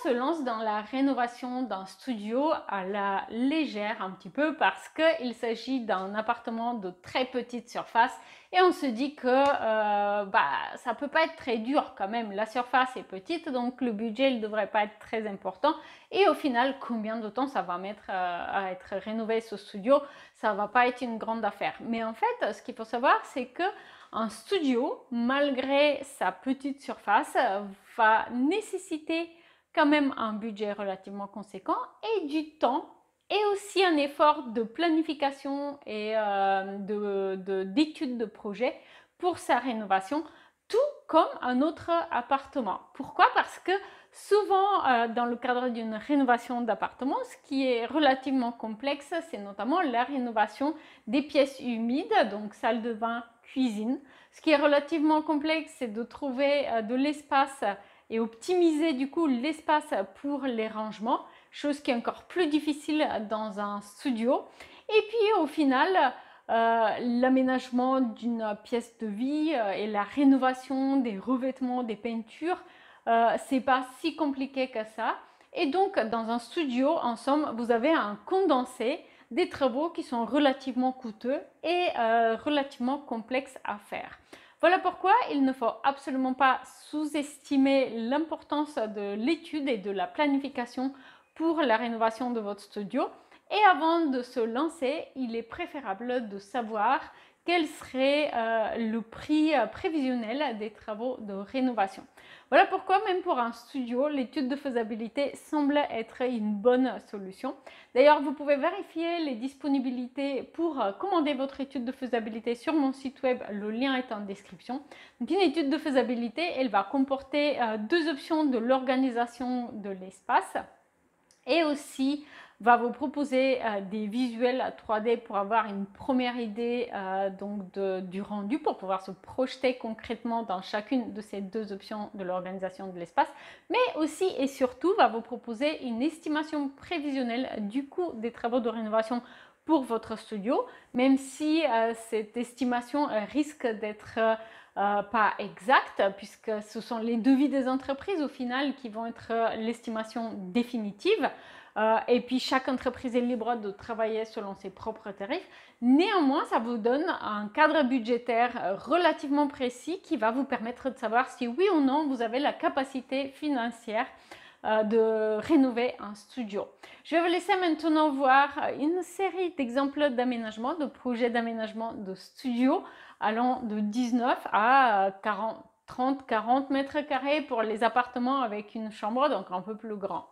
se lance dans la rénovation d'un studio à la légère un petit peu parce qu'il s'agit d'un appartement de très petite surface et on se dit que ça peut pas être très dur quand même. La surface est petite donc le budget ne devrait pas être très important et au final combien de temps ça va mettre à être rénové ce studio, ça va pas être une grande affaire. Mais en fait ce qu'il faut savoir c'est que un studio, malgré sa petite surface, va nécessiter quand même un budget relativement conséquent et du temps et aussi un effort de planification et d'étude de projet pour sa rénovation, tout comme un autre appartement. Pourquoi? Parce que souvent, dans le cadre d'une rénovation d'appartement, ce qui est relativement complexe, c'est notamment la rénovation des pièces humides, donc salle de bain, cuisine. Ce qui est relativement complexe, c'est de trouver de l'espace et optimiser du coup l'espace pour les rangements, chose qui est encore plus difficile dans un studio. Et puis au final, l'aménagement d'une pièce de vie et la rénovation des revêtements, des peintures, c'est pas si compliqué que ça. Et donc dans un studio, en somme, vous avez un condensé des travaux qui sont relativement coûteux et relativement complexes à faire. Voilà pourquoi il ne faut absolument pas sous-estimer l'importance de l'étude et de la planification pour la rénovation de votre studio. Et avant de se lancer, il est préférable de savoir quel serait le prix prévisionnel des travaux de rénovation. Voilà pourquoi même pour un studio, l'étude de faisabilité semble être une bonne solution. D'ailleurs, vous pouvez vérifier les disponibilités pour commander votre étude de faisabilité sur mon site web, le lien est en description. Donc, une étude de faisabilité, elle va comporter deux options de l'organisation de l'espace et aussi va vous proposer des visuels 3D pour avoir une première idée du rendu, pour pouvoir se projeter concrètement dans chacune de ces deux options de l'organisation de l'espace, mais aussi et surtout va vous proposer une estimation prévisionnelle du coût des travaux de rénovation pour votre studio, même si cette estimation risque d'être pas exacte, puisque ce sont les devis des entreprises au final qui vont être l'estimation définitive. Et puis chaque entreprise est libre de travailler selon ses propres tarifs. Néanmoins, ça vous donne un cadre budgétaire relativement précis qui va vous permettre de savoir si oui ou non vous avez la capacité financière de rénover un studio. Je vais vous laisser maintenant voir une série d'exemples d'aménagement, de projets d'aménagement de studio allant de 19 à 30-40 mètres carrés pour les appartements avec une chambre, donc un peu plus grand.